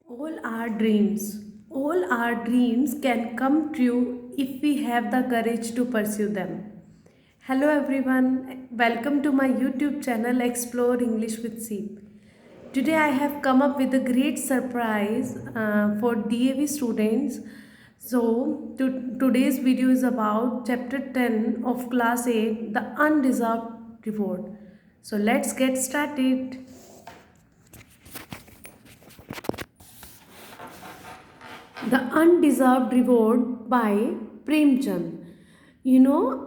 All our dreams can come true if we have the courage to pursue them. Hello everyone, welcome to my YouTube channel Explore English with Seep. Today I have come up with a great surprise for DAV students. Today's video is about chapter 10 of class 8, the undeserved reward. So let's get started. The Undeserved Reward by Premchand.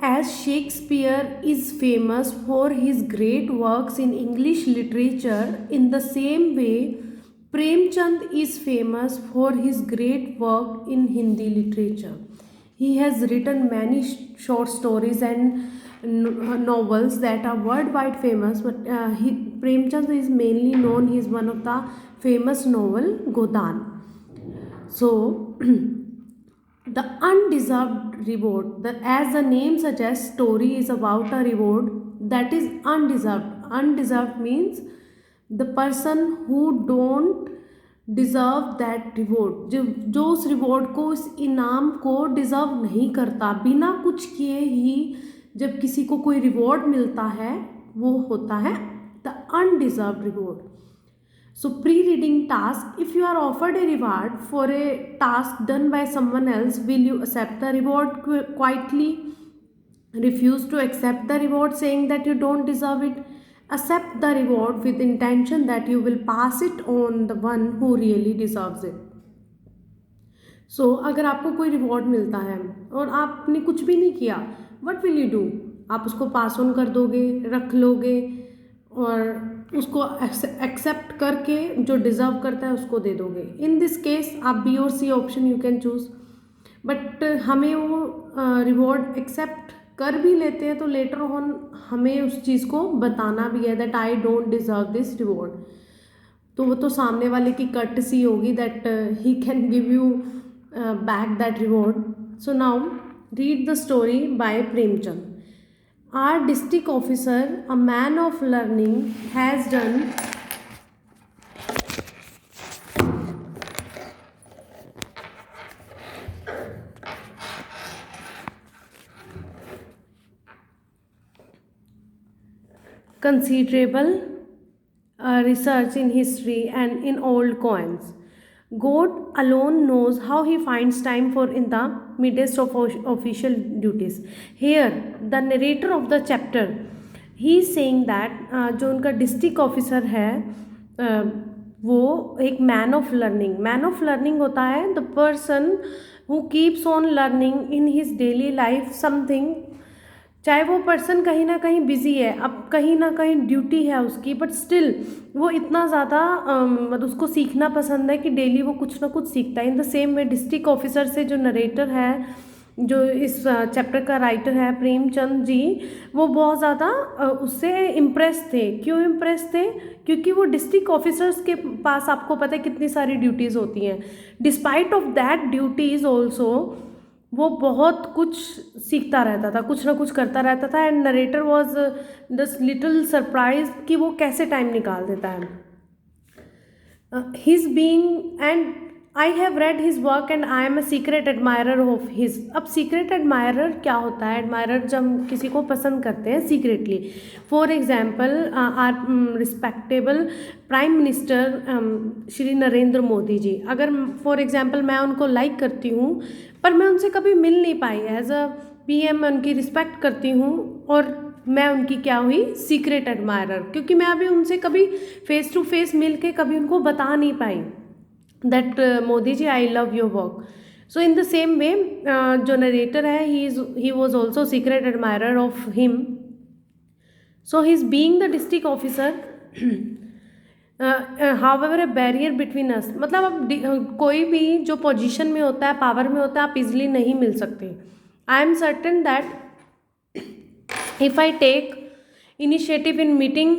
As Shakespeare is famous for his great works in English literature, in the same way, Premchand is famous for his great work in Hindi literature. He has written many short stories and novels that are worldwide famous, but Premchand is mainly known. He is one of the famous novel Godan. So, the undeserved reward, as the name suggests, story is about a reward that is undeserved. Undeserved means the person who don't deserve that reward, जो उस reward को, उस इनाम को deserve नहीं करता, बिना कुछ किए ही जब किसी को कोई रिवॉर्ड मिलता है वो होता है the undeserved reward. So pre-reading task: if you are offered a reward for a task done by someone else, will you accept the reward quietly? Refuse to accept the reward saying that you don't deserve it? Accept the reward with intention that you will pass it on the one who really deserves it. So अगर आपको कोई reward मिलता है और आपने कुछ भी नहीं किया, what will you do? आप उसको पास ऑन कर दोगे, रख लोगे और उसको एक्सेप्ट करके जो डिज़र्व करता है उसको दे दोगे. इन दिस केस आप बी और C option you can choose. But हमें वो रिवॉर्ड एक्सेप्ट कर भी लेते हैं तो लेटर ऑन हमें उस चीज़ को बताना भी है that I don't deserve this reward. तो वो तो सामने वाले की कर्टसी होगी that he can give you back that reward. So now read the story by Premchand. Our district officer, a man of learning, has done considerable research in history and in old coins. God alone knows how he finds time for in the midst of official duties. Here, the narrator of the chapter, he is saying that जो उनका district officer है वो एक man of learning होता है the person who keeps on learning in his daily life something. चाहे वो person कहीं ना कहीं बिजी है, अब कहीं ना कहीं ड्यूटी है उसकी, बट स्टिल वो इतना ज़्यादा मतलब उसको सीखना पसंद है कि डेली वो कुछ ना कुछ सीखता है. इन the same way district officer से जो नरेटर है, जो इस चैप्टर का राइटर है प्रेमचंद जी, वो बहुत ज़्यादा उससे इम्प्रेस थे. क्यों इम्प्रेस थे? क्योंकि वो डिस्ट्रिक्ट ऑफिसर्स के पास आपको पता है कितनी सारी ड्यूटीज़ होती हैं. Despite of that duties also वो बहुत कुछ सीखता रहता था, कुछ ना कुछ करता रहता था. एंड नरेटर वॉज दस लिटिल सरप्राइज कि वो कैसे टाइम निकाल देता है. His being and I have read his work and I am a secret admirer of his. अब सीक्रेट एडमायरर क्या होता है? एडमायरर जब हम किसी को पसंद करते हैं secretly. For example our respectable prime minister Shri Narendra Modi ji, अगर फॉर एग्जाम्पल मैं उनको लाइक करती हूँ पर मैं उनसे कभी मिल नहीं पाई. एज अ पीएम मैं उनकी रिस्पेक्ट करती हूँ और मैं उनकी क्या हुई? सीक्रेट एडमायरर, क्योंकि मैं अभी उनसे कभी फेस टू फेस मिल के कभी उनको बता नहीं पाई that Modi ji I love your work. So in the same way जो नरेटर है he was also secret admirer of him. So he is being the district officer however a barrier between us. मतलब अब कोई भी जो पोजीशन में होता है, पावर में होता है, आप इजली नहीं मिल सकते. I am certain that if I take initiative in meeting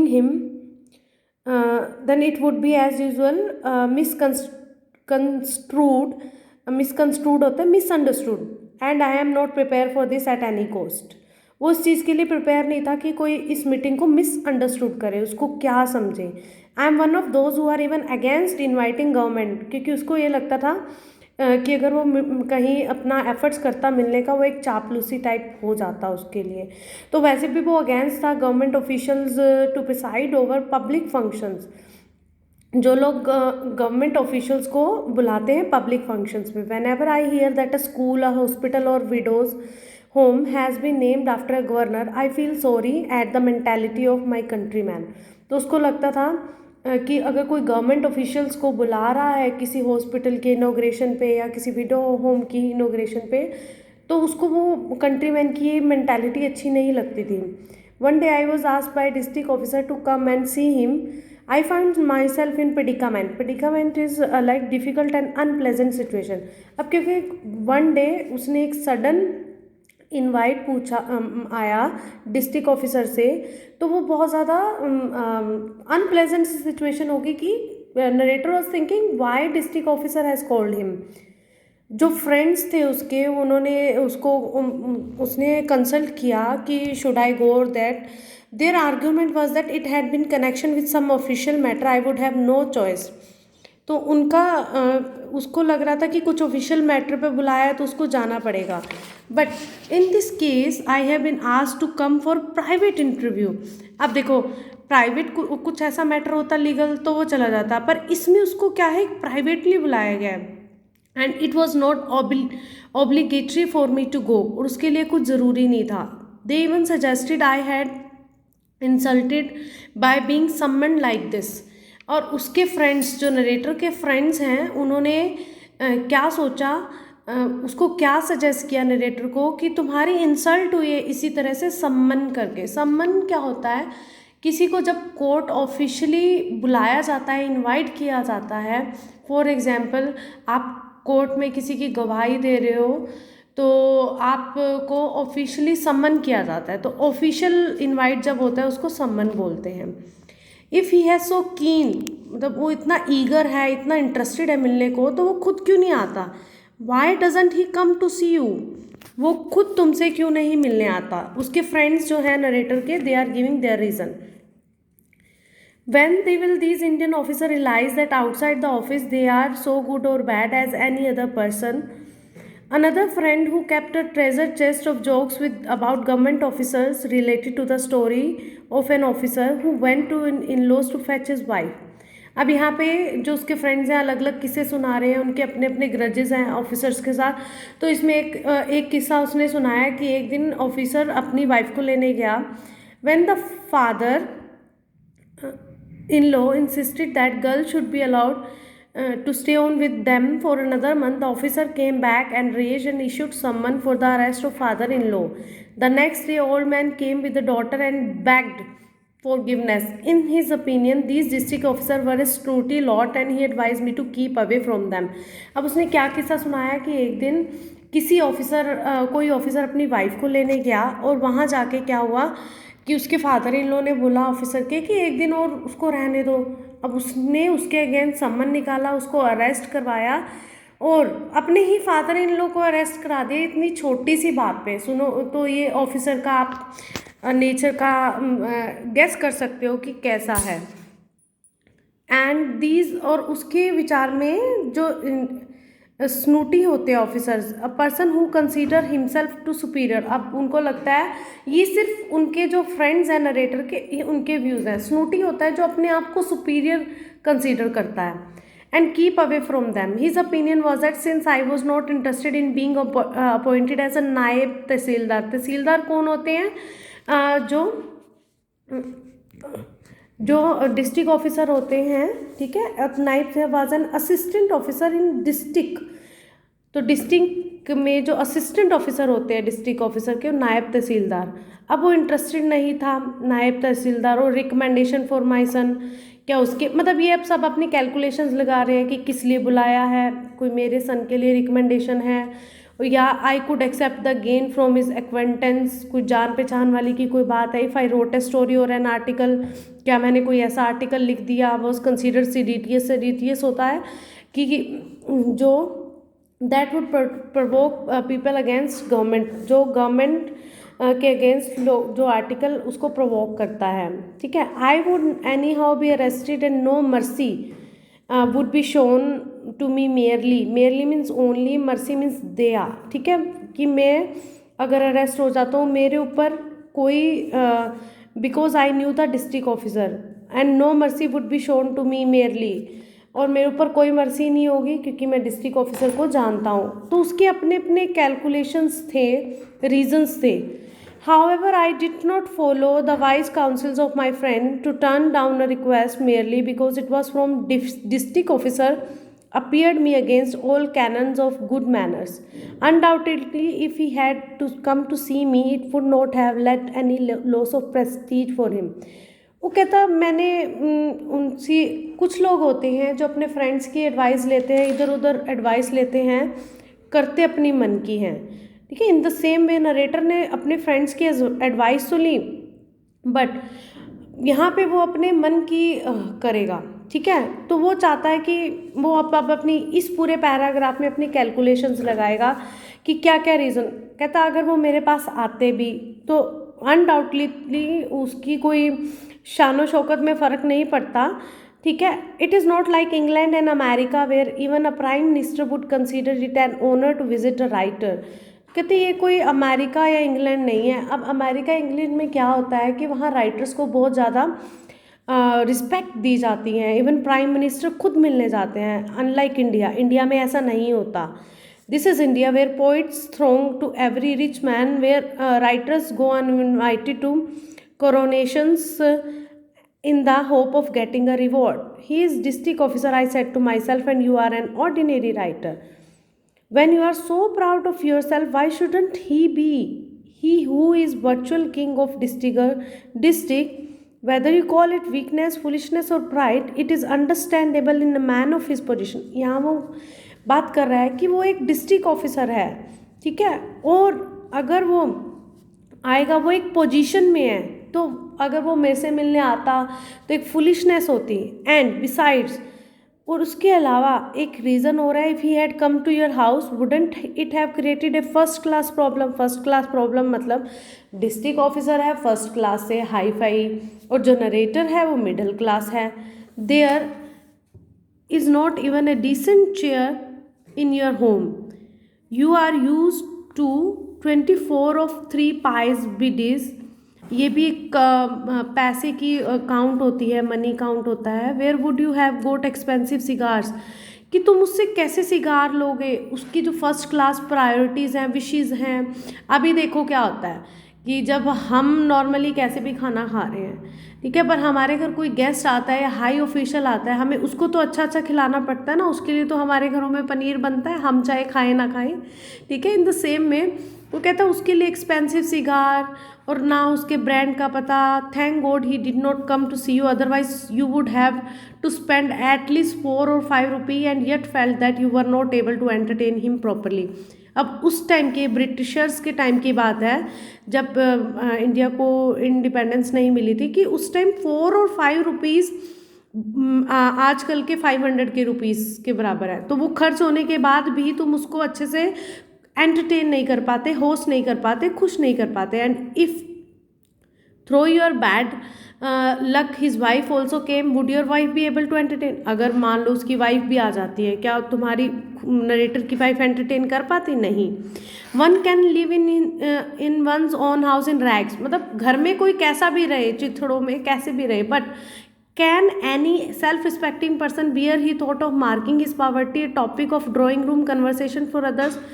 him then it would be as usual misconstrued होता है misunderstood, and I am not prepared for this at any cost. वो उस चीज़ के लिए प्रिपेयर नहीं था कि कोई इस मीटिंग को मिसअंडरस्टूड करे, उसको क्या समझे। I am one of those who are even against inviting government, क्योंकि उसको ये लगता था कि अगर वो कहीं अपना एफर्ट्स करता मिलने का, वो एक चापलूसी टाइप हो जाता उसके लिए। तो वैसे भी वो अगेंस्ट था government officials to preside over public functions. जो लोग गवर्नमेंट ऑफिशियल्स को बुलाते हैं पब्लिक फंक्शंस में। Whenever I hear that a school, a hospital और widows home has been named after a governor, I feel sorry at the mentality of my countryman. तो उसको लगता था कि अगर कोई गवर्नमेंट ऑफिशियल्स को बुला रहा है किसी हॉस्पिटल के इनोग्रेशन पे या किसी विडो होम की इनोग्रेशन पे, तो उसको वो कंट्री मैन की मेंटालिटी अच्छी नहीं लगती थी। One day I was asked by district officer to come and see him. I found myself in predicament. Predicament is like difficult and unpleasant situation. अब क्योंकि वन डे उसने एक सडन इनवाइट पूछा आया डिस्ट्रिक्ट ऑफिसर से, तो वो बहुत ज़्यादा अनप्लेजेंट सिचुएशन होगी कि narrator was thinking Y district officer has called him. जो फ्रेंड्स थे उसके, उन्होंने उसको उसने कंसल्ट किया कि शुड आई गो और that. Their argument was that it had been connection with some official matter, I would have no choice. तो उनका उसको लग रहा था कि कुछ ऑफिशियल मैटर पे बुलाया है तो उसको जाना पड़ेगा। But in this case I have been asked to come for private interview. अब देखो, प्राइवेट कुछ ऐसा मैटर होता लीगल तो वो चला जाता, पर इसमें उसको क्या है, प्राइवेटली बुलाया गया है and it was not obligatory for me to go, और उसके लिए कुछ ज़रूरी नहीं था। They even suggested I had insulted by being someone like this. और उसके फ्रेंड्स, जो नरेटर के फ्रेंड्स हैं, उन्होंने क्या सोचा, उसको क्या सजेस्ट किया नरेटर को कि तुम्हारी इंसल्ट हुई है इसी तरह से सम्मन करके। सम्मन क्या होता है, किसी को जब कोर्ट ऑफिशियली बुलाया जाता है, इनवाइट किया जाता है। फॉर एग्जांपल, आप कोर्ट में किसी की गवाही दे रहे हो तो आपको ऑफिशियली सम्मन किया जाता है, तो ऑफिशियल इनवाइट जब होता है उसको सम्मन बोलते हैं। इफ़ ही हैज़ सो कीन, मतलब वो इतना ईगर है, इतना इंटरेस्टेड है मिलने को, तो वो खुद क्यों नहीं आता। Why doesn't he come to see you, वो खुद तुमसे क्यों नहीं मिलने आता। उसके फ्रेंड्स जो है नरेटर के, they are giving their reason. When they will these Indian officer realize that outside the office they are so good or bad as any other person. Another friend who kept a treasure chest of jokes with about government officers related to the story of an officer who went to in-laws to fetch his wife. अब यहाँ पे जो उसके friends हैं अलग अलग किस्से सुना रहे हैं, उनके अपने अपने ग्रजेस हैं ऑफिसर्स के साथ। तो इसमें एक किस्सा उसने सुनाया कि एक दिन ऑफिसर अपनी वाइफ को लेने गया। When the father in-law insisted that girl should be allowed to stay on with them for another month, the officer came back and raged and issued summon for the arrest of father-in-law. The next day, old man came with the daughter and begged forgiveness. In his opinion, these district officers were a snooty lot and he advised me to keep away from them. अब उसने क्या किस्सा सुनाया कि एक दिन किसी officer कोई ऑफिसर अपनी वाइफ को लेने गया और वहाँ जाके क्या हुआ कि उसके फादर इन लॉ ने बोला ऑफिसर के कि एक दिन और उसको रहने दो। अब उसने उसके अगेंस्ट सम्मन निकाला, उसको अरेस्ट करवाया और अपने ही फादर इन लॉ को अरेस्ट करा दिया इतनी छोटी सी बात पे। सुनो तो ये ऑफिसर का आप नेचर का गेस कर सकते हो कि कैसा है। एंड दीज, और उसके विचार में जो स्नूटी होते हैं officers, a person who consider himself too superior. अब उनको लगता है, ये सिर्फ उनके जो फ्रेंड्स हैं नरेटर के, उनके व्यूज़ हैं। स्नूटी होता है जो अपने आप को सुपीरियर कंसीडर करता है। And keep away from them. His opinion was that since I was not interested in being appointed as a naib tehsildar. तहसीलदार कौन होते हैं, जो डिस्ट्रिक्ट ऑफिसर होते हैं, ठीक है। नाइब was an assistant officer in district. तो डिस्ट्रिक्ट में जो असिस्टेंट ऑफिसर होते हैं डिस्ट्रिक्ट ऑफिसर के, नायब तहसीलदार। अब वो इंटरेस्टेड नहीं था नायब तहसीलदार। और रिकमेंडेशन फॉर माई सन, क्या उसके मतलब ये अब सब अपनी कैलकुलेशंस लगा रहे हैं कि किस लिए बुलाया है, कोई मेरे सन के लिए रिकमेंडेशन है, या I could accept the gain from his acquaintance, कोई जान पहचान वाली की कोई बात है। If I wrote a story और एन आर्टिकल, क्या मैंने कोई ऐसा आर्टिकल लिख दिया, वॉज कंसिडर सीडीटीएस। से डीटीएस होता है कि जो that would provoke people against government, जो गवर्नमेंट के अगेंस्ट जो आर्टिकल उसको प्रोवोक करता है, ठीक है। I would anyhow be arrested and no mercy would be shown to me merely, merely means only, mercy means दया, ठीक है। कि मैं अगर अरेस्ट हो जाता हूँ मेरे ऊपर कोई because I knew the district officer, and no mercy would be shown to me merely, और मेरे ऊपर कोई मर्सी नहीं होगी क्योंकि मैं डिस्ट्रिक्ट ऑफिसर को जानता हूँ। तो उसके अपने अपने कैलकुलेशंस थे, रीजंस थे। However, I did not follow the wise counsels of my friend to turn down a request merely because it was from district officer appeared me against all canons of good manners. Undoubtedly, if he had to come to see me, it would not have led any loss of prestige for him. वो कहता मैंने उनसे, कुछ लोग होते हैं जो अपने फ्रेंड्स की एडवाइस लेते हैं, इधर उधर एडवाइस लेते हैं, करते अपनी मन की हैं, ठीक है। इन द सेम वे नरेटर ने अपने फ्रेंड्स की एडवाइस तो ली, बट यहाँ पे वो अपने मन की करेगा, ठीक है। तो वो चाहता है कि वो अब अपनी इस पूरे पैराग्राफ में अपनी कैलकुलेशंस लगाएगा कि क्या क्या रीज़न। कहता अगर वो मेरे पास आते भी तो अनडाउटली उसकी कोई शानो शौकत में फ़र्क नहीं पड़ता, ठीक है। It is not like England and America where even a prime minister would consider it an honour to visit a writer. कहते ये कोई अमेरिका या इंग्लैंड नहीं है। अब अमेरिका इंग्लैंड में क्या होता है कि वहाँ राइटर्स को बहुत ज़्यादा रिस्पेक्ट दी जाती है, इवन प्राइम मिनिस्टर खुद मिलने जाते हैं, अनलाइक इंडिया। इंडिया में ऐसा नहीं होता। This is India where poets throng to every rich man, where writers go uninvited to coronations in the hope of getting a reward. He is district officer, I said to myself, and you are an ordinary writer. When you are so proud of yourself, why shouldn't he be? He who is virtual king of district, whether you call it weakness, foolishness or pride, it is understandable in a man of his position. यहाँ वो बात कर रहा है कि वो एक district officer है, ठीक है, और अगर वो आएगा, वो एक पोजीशन में है, तो अगर वो मेरे से मिलने आता तो एक फुलिशनेस होती। एंड बिसाइड्स, और उसके अलावा एक रीज़न हो रहा है, if he had come to your house wouldn't it have created a first class problem. First class problem मतलब डिस्ट्रिक्ट ऑफिसर है फर्स्ट क्लास से हाई फाई, और जो नरेटर है वो मिडिल क्लास है। There is not even a decent chair in your home, you are use to 24 of 3 pies bidis. ये भी एक पैसे की काउंट होती है, मनी काउंट होता है। Where would you have got expensive cigars, कि तुम उससे कैसे सिगार लोगे, उसकी जो फर्स्ट क्लास प्रायोरिटीज़ हैं, विशेज़ हैं। अभी देखो क्या होता है कि जब हम नॉर्मली कैसे भी खाना खा रहे हैं, ठीक है, पर हमारे घर कोई गेस्ट आता है या हाई ऑफिशियल आता है, हमें उसको तो अच्छा अच्छा खिलाना पड़ता है ना, उसके लिए तो हमारे घरों में पनीर बनता है, हम चाहे खाएं ना खाएं, ठीक है। इन द सेम में वो कहता है उसके लिए एक्सपेंसिव सिगार और ना उसके ब्रांड का पता। Thank God he did not come to see you, otherwise you would have to spend at least 4 or 5 rupee and yet felt that you were not able to entertain him properly. अब उस time के Britishers के time की बात है, जब India को independence नहीं मिली थी, कि उस टाइम 4 और 5 रुपीज़ आजकल के 500 के रुपीज़ के बराबर है। तो वो खर्च होने के बाद भी तुम उसको अच्छे से एंटरटेन नहीं कर पाते, होस्ट नहीं कर पाते, खुश नहीं कर पाते। And if through your bad luck his wife also came, would your wife be able to entertain. अगर मान लो उसकी वाइफ भी आ जाती है, क्या तुम्हारी नरेटर की वाइफ एंटरटेन कर पाती? नहीं। One can live in one's own house in rags, मतलब घर में कोई कैसा भी रहे, चिथड़ों में कैसे भी रहे, but can any self respecting person bear he thought of marking his poverty a topic of drawing room conversation for others?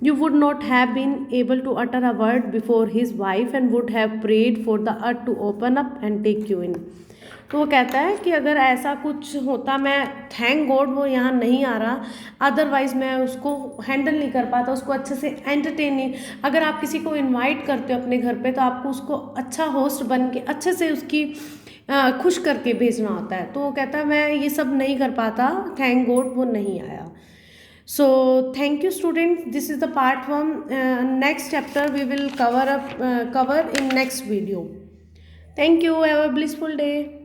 You would not have been able to utter a word before his wife and would have prayed for the earth to open up and take you in. तो वो कहता है कि अगर ऐसा कुछ होता, मैं थैंक गॉड वो यहाँ नहीं आ रहा, अदरवाइज़ मैं उसको हैंडल नहीं कर पाता, उसको अच्छे से एंटरटेन नहीं। अगर आप किसी को इनवाइट करते हो अपने घर पे, तो आपको उसको अच्छा होस्ट बन के अच्छे से उसकी खुश करके भेजना होता है। तो वो कहता है मैं ये सब नहीं कर पाता, थैंक गॉड वो नहीं आया। So thank you students, this is the part 1. Next chapter we will cover in next video. Thank you, have a blissful day.